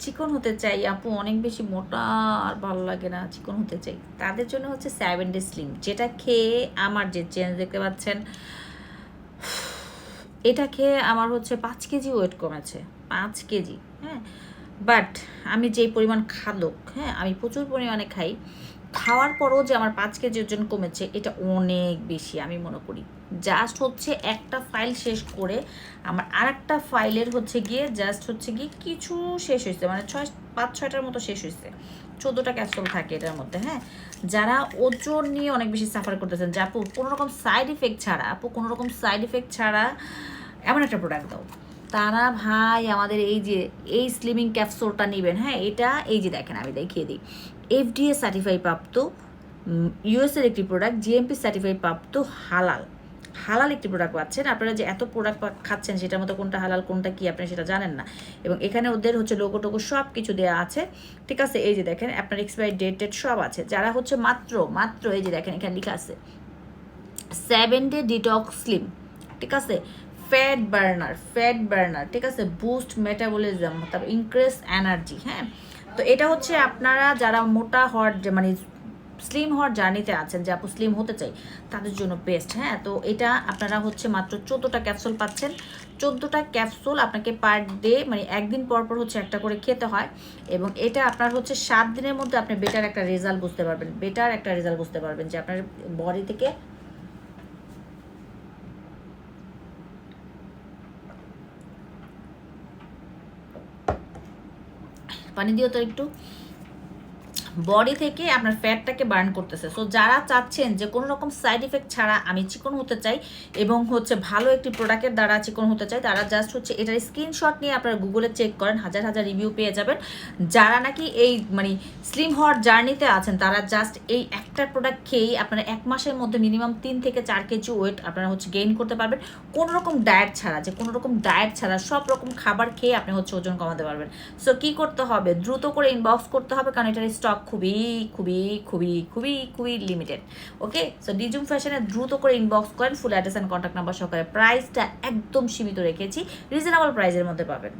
চিকন হতে চাই আপু, অনেক বেশি মোটা আর ভালো লাগে না, চিকন হতে চাই, তাদের জন্য হচ্ছে 7 ডে স্লিম, যেটা খেয়ে আমার যে চেঞ্জ দেখতে পাচ্ছেন, এটা খেয়ে আমার হচ্ছে 5 কেজি ওয়েট কমেছে, 5 কেজি। হ্যাঁ, বাট আমি যেই পরিমাণ খাদক, হ্যাঁ আমি প্রচুর পরিমাণে খাই, খাওয়ার পরও যে আমার 5 কেজি ওজন কমেছে, এটা অনেক বেশি আমি মনে করি। জাস্ট হচ্ছে একটা ফাইল শেষ করে আমার আর একটা ফাইলের হচ্ছে গিয়ে জাস্ট হচ্ছে গিয়ে কিছু শেষ হয়েছে, মানে 5-6টার মতো শেষ হয়েছে, 14টা ক্যাপসুল থাকে এটার মধ্যে। হ্যাঁ, যারা ওজন নিয়ে অনেক বেশি সাফার করতেছেন যে আপু কোনো রকম সাইড ইফেক্ট ছাড়া, আপু কোনো রকম সাইড ইফেক্ট ছাড়া এমন একটা প্রোডাক্ট দাও, তারা ভাই আমাদের এই যে এই স্লিমিং ক্যাপসুলটা নেবেন। হ্যাঁ, এটা এই যে দেখেন আমি দেখিয়ে দিই, FDA সার্টিফাই প্রাপ্ত, ইউএসের একটি প্রোডাক্ট, জিএমপি সার্টিফাই প্রাপ্ত, হালাল হালাল একটি প্রোডাক্ট পাচ্ছেন। আপনারা যে এত প্রোডাক্ট খাচ্ছেন সেটার মধ্যে কোনটা হালাল কোনটা কি আপনি সেটা জানেন না, এবং এখানে ওদের হচ্ছে লোগো টোগো সব কিছু দেওয়া আছে, ঠিক আছে। এই যে দেখেন আপনার এক্সপায়ারি ডেট সব আছে। যারা হচ্ছে মাত্র মাত্র এই যে দেখেন এখানে লেখা আছে 7 ডে ডিটক্স স্লিম, ঠিক আছে, ফ্যাট বার্নার, ঠিক আছে, বুস্ট মেটাবলিজম, তারপর ইনক্রিজ এনার্জি। হ্যাঁ, তো এটা হচ্ছে আপনারা যারা মোটা হওয়ার মানে স্লিম হওয়ার জার্নিতে আছেন, যে আপু স্লিম হতে চাই, তাদের জন্য বেস্ট। হ্যাঁ, তো এটা আপনারা হচ্ছে মাত্র 14টা ক্যাপসুল পাচ্ছেন। 14টা ক্যাপসুল আপনাকে পার ডে মানে একদিন পর পর হচ্ছে একটা করে খেতে হয়, এবং এটা আপনার হচ্ছে 7 দিনের মধ্যে আপনি বেটার একটা রেজাল্ট বুঝতে পারবেন, যে আপনার বডি থেকে পানি দিও তো একটু, বডি থেকে আপনার ফ্যাটটাকে বার্ন করতেছে। সো যারা চাচ্ছেন যে কোনো রকম সাইড ইফেক্ট ছাড়া আমি চিকন হতে চাই এবং হচ্ছে ভালো একটি প্রোডাক্টের দ্বারা চিকন হতে চাই, তারা জাস্ট হচ্ছে এটার স্ক্রিনশট নিয়ে আপনারা গুগলে চেক করেন, হাজার হাজার রিভিউ পেয়ে যাবেন। যারা নাকি এই মানে স্লিম হওয়ার জার্নিতে আছেন, তারা জাস্ট এই একটা প্রোডাক্ট খেয়েই আপনারা 1 মাসের মধ্যে মিনিমাম 3 থেকে 4 কেজি ওয়েট আপনারা হচ্ছে গেইন করতে পারবেন, কোনো রকম ডায়েট ছাড়া, সব রকম খাবার খেয়ে আপনি হচ্ছে ওজন কমাতে পারবেন। সো কী করতে হবে, দ্রুত করে ইনবক্স করতে হবে, কারণ এটার স্টক খুবই খুবই খুবই খুবই খুবই লিমিটেড। ওকে, সো ডিজুম ফ্যাশনে দ্রুত করে ইনবক্স করেন, full address and contact number সহকারে। প্রাইসটা একদম সীমিত রেখেছি, রিজনেবল প্রাইসের মধ্যে পাবেন।